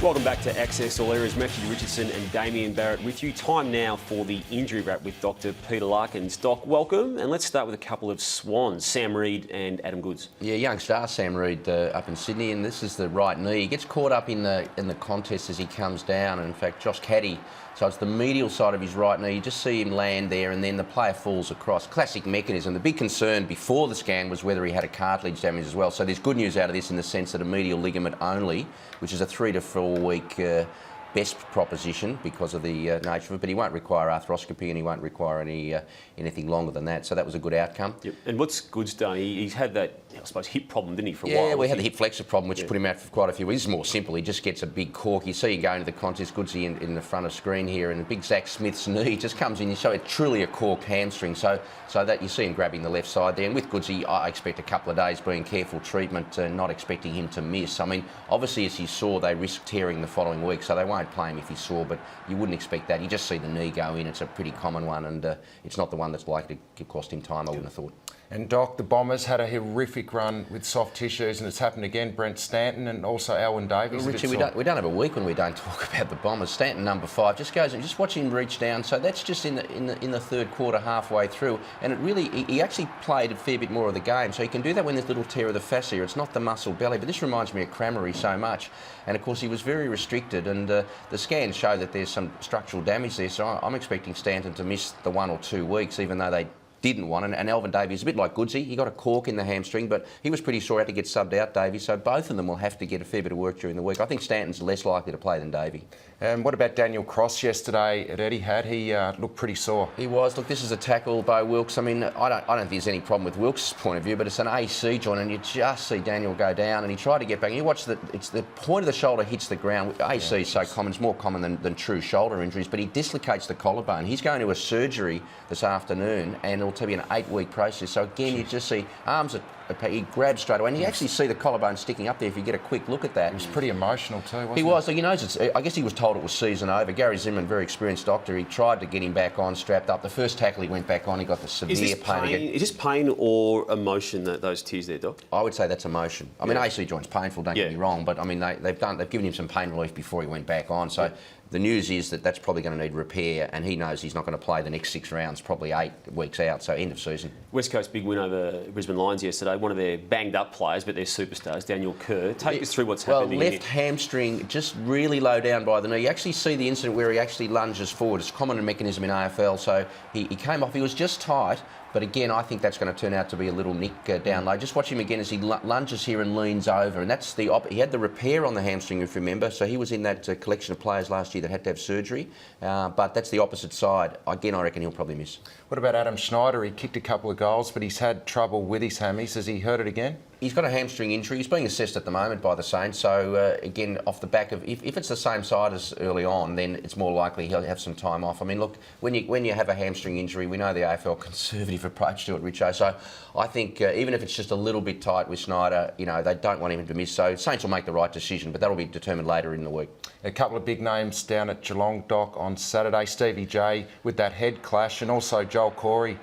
Welcome back to Access All Areas. Matthew Richardson and Damien Barrett with you. Time now for the injury wrap with Dr. Peter Larkins. Doc, welcome. And let's start with a couple of swans, Sam Reid and Adam Goodes. Yeah, young star Sam Reid up in Sydney, and this is the right knee. He gets caught up in the contest as he comes down, and in fact, Josh Caddy, so it's the medial side of his right knee. You just see him land there, and then the player falls across. Classic mechanism. The big concern before the scan was whether he had a cartilage damage as well. So there's good news out of this in the sense that a medial ligament only, which is a 3 to 4 week best proposition because of the nature of it, but he won't require arthroscopy and he won't require anything longer than that. So that was a good outcome. Yep. And what's Goodes done? He's had that, I suppose, hip problem, didn't he, for a while? Yeah, we had the hip flexor problem, which put him out for quite a few weeks. This is more simple. He just gets a big cork. You see him going to the contest, Goodesy in the front of screen here, and the big Zach Smith's knee just comes in. So it's truly a cork hamstring. So that you see him grabbing the left side there. And with Goodesy, I expect a couple of days being careful treatment, not expecting him to miss. I mean, obviously, as he saw, they risk tearing the following week, so they won't play him if he saw, but you wouldn't expect that. You just see the knee go in. It's a pretty common one, and it's not the one that's likely to cost him time, I wouldn't have thought. And Doc, the Bombers had a horrific run with soft tissues, and it's happened again. Brent Stanton and also Alwyn Davies. Well, Richie, we don't have a week when we don't talk about the Bombers. Stanton, number 5, just goes and just watch him reach down. So that's just in the third quarter, halfway through, and it really he actually played a fair bit more of the game. So he can do that when there's little tear of the fascia. It's not the muscle belly, but this reminds me of Cramery so much. And of course, he was very restricted, and the scans show that there's some structural damage there. So I'm expecting Stanton to miss the 1 or 2 weeks, even though they didn't want. And Alwyn Davies, a bit like Goodsy, he got a cork in the hamstring, but he was pretty sure he had to get subbed out, Davies. So both of them will have to get a fair bit of work during the week. I think Stanton's less likely to play than Davey. And what about Daniel Cross yesterday at Etihad? He looked pretty sore. He was. Look, this is a tackle by Wilkes. I mean, I don't think there's any problem with Wilkes' point of view, but it's an AC joint, and you just see Daniel go down, and he tried to get back. You watch it's the point of the shoulder hits the ground. AC is so common, it's more common than true shoulder injuries, but he dislocates the collarbone. He's going to a surgery this afternoon, and it'll be an 8-week process. So again, you just see arms he grabs straight away, and you actually see the collarbone sticking up there if you get a quick look at that. He was pretty emotional too, wasn't he? He was. He knows I guess he was told it was season over. Gary Zimmerman, very experienced doctor, he tried to get him back on, strapped up. The first tackle he went back on, he got the severe pain again. Is this pain or emotion, those tears there, Doc? I would say that's emotion. I mean, AC joint's painful, don't get me wrong, but I mean, they've given him some pain relief before he went back on. So the news is that that's probably going to need repair, and he knows he's not going to play the next 6 rounds, probably 8 weeks out, so end of season. West Coast big win over Brisbane Lions yesterday. One of their banged-up players, but they're superstars, Daniel Kerr. Take us through what's happened. Well, left hamstring, just really low down by the knee. You actually see the incident where he actually lunges forward. It's a common mechanism in AFL, so he came off. He was just tight. But again, I think that's going to turn out to be a little nick down low. Just watch him again as he lunges here and leans over. And that's he had the repair on the hamstring, if you remember. So he was in that collection of players last year that had to have surgery. But that's the opposite side. Again, I reckon he'll probably miss. What about Adam Schneider? He kicked a couple of goals, but he's had trouble with his hammies. Has he hurt it again? He's got a hamstring injury. He's being assessed at the moment by the Saints. So, again, off the back of... If it's the same side as early on, then it's more likely he'll have some time off. I mean, look, when you have a hamstring injury, we know the AFL conservative approach to it, Richo. So I think even if it's just a little bit tight with Schneider, they don't want him to miss. So Saints will make the right decision, but that'll be determined later in the week. A couple of big names down at Geelong, Doc, on Saturday. Stevie J with that head clash, and also Joel Corey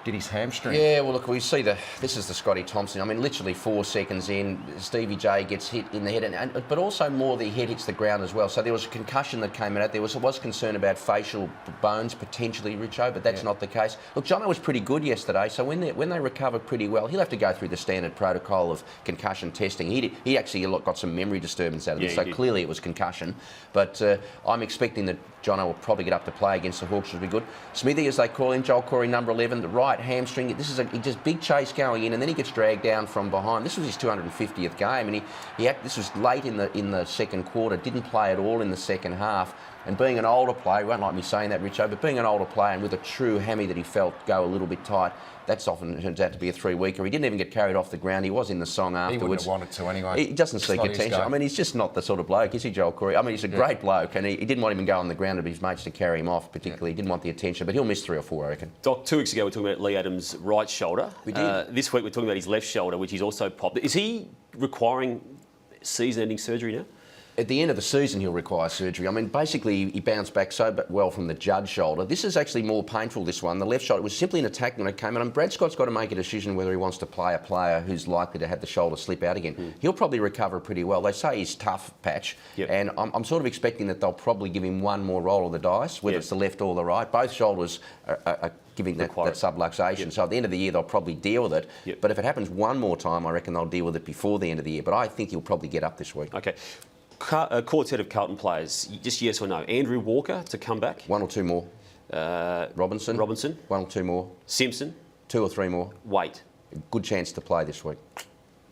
did his hamstring. Yeah, well, look, we see this is the Scotty Thompson. I mean, literally 4 seconds in, Stevie J gets hit in the head, but also more the head hits the ground as well. So there was a concussion that came out. There was concern about facial bones potentially, Richo, but that's not the case. Look, Jono was pretty good yesterday, so when they recovered pretty well, he'll have to go through the standard protocol of concussion testing. He actually got some memory disturbance out of this, so clearly it was concussion. But I'm expecting that Jono will probably get up to play against the Hawks, which will be good. Smithy, as they call him, Joel Corey, number 11, the right hamstring. This is he just big chase going in, and then he gets dragged down from behind. This was his 250th game, and this was late in the second quarter. Didn't play at all in the second half. And being an older player, you won't like me saying that, Richo, but being an older player and with a true hammy that he felt go a little bit tight, that's often turns out to be a 3-weeker. He didn't even get carried off the ground. He was in the song afterwards. He wouldn't have wanted to anyway. He doesn't seek attention. I mean, he's just not the sort of bloke, is he, Joel Corey? I mean, he's a great bloke, and he didn't want him to go on the ground of his mates to carry him off, particularly. He didn't want the attention, but he'll miss 3 or 4, I reckon. Doc, 2 weeks ago we were talking about Lee Adams' right shoulder. We did. This week we're talking about his left shoulder, which he's also popped. Is he requiring season-ending surgery now? At the end of the season, he'll require surgery. I mean, basically, he bounced back so well from the Judd shoulder. This is actually more painful, this one. The left shoulder was simply an attack when it came in. And Brad Scott's got to make a decision whether he wants to play a player who's likely to have the shoulder slip out again. He'll probably recover pretty well. They say he's tough, Patch. And I'm sort of expecting that they'll probably give him one more roll of the dice, whether it's the left or the right. Both shoulders are giving that subluxation. So at the end of the year, they'll probably deal with it. But if it happens one more time, I reckon they'll deal with it before the end of the year. But I think he'll probably get up this week. Okay. Quartet of Carlton players, just yes or no. Andrew Walker to come back. One or two more. Robinson. One or two more. Simpson. 2 or 3 more. Wait. Good chance to play this week.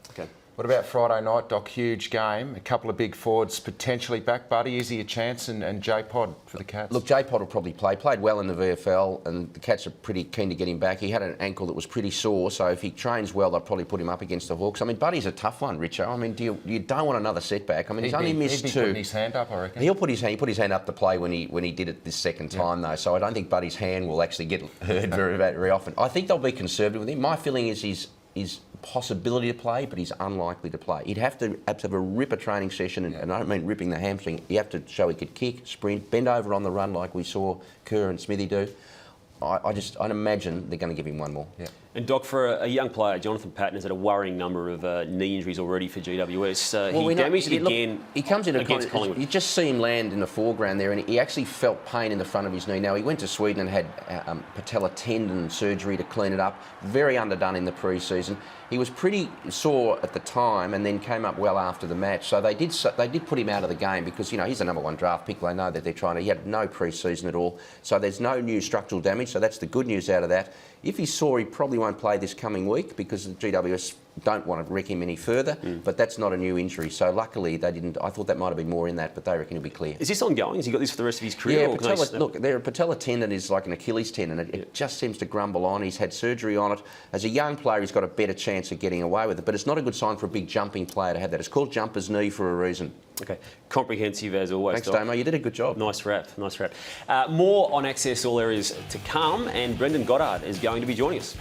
Okay. What about Friday night, Doc? Huge game. A couple of big forwards potentially back, Buddy. Is he a chance? And J-Pod for the Cats? Look, J-Pod will probably play. Played well in the VFL, and the Cats are pretty keen to get him back. He had an ankle that was pretty sore, so if he trains well, they'll probably put him up against the Hawks. I mean, Buddy's a tough one, Richo. I mean, you don't want another setback. I mean, he's only missed 2. He'd be putting his hand up, I reckon. He put his hand up to play when he did it this second time, though, so I don't think Buddy's hand will actually get heard very often. I think they'll be conservative with him. My feeling is he's possibility to play, but he's unlikely to play. He'd have to have a ripper training session, and I don't mean ripping the hamstring. You have to show he could kick, sprint, bend over on the run like we saw Kerr and Smithy do. I'd imagine they're going to give him one more. Yeah. And Doc, for a young player, Jonathan Patton has had a worrying number of knee injuries already for GWS. He damaged it again. He comes in against Collingwood. You just see him land in the foreground there, and he actually felt pain in the front of his knee. Now, he went to Sweden and had patella tendon surgery to clean it up. Very underdone in the pre-season. He was pretty sore at the time, and then came up well after the match. So they did put him out of the game because he's the #1 draft pick. They know that they're trying to. He had no pre-season at all, so there's no new structural damage. So that's the good news out of that. If he's sore, he probably won't play this coming week because the GWS don't want to wreck him any further, but that's not a new injury. So luckily they didn't. I thought that might have been more in that, but they reckon he'll be clear. Is this ongoing? Has he got this for the rest of his career? Yeah, look, a patella tendon is like an Achilles tendon. It just seems to grumble on. He's had surgery on it. As a young player, he's got a better chance of getting away with it, but it's not a good sign for a big jumping player to have that. It's called jumper's knee for a reason. Okay, comprehensive as always. Thanks, Damo. You did a good job. Nice wrap. More on Access All Areas to come, and Brendan Goddard is going to be joining us.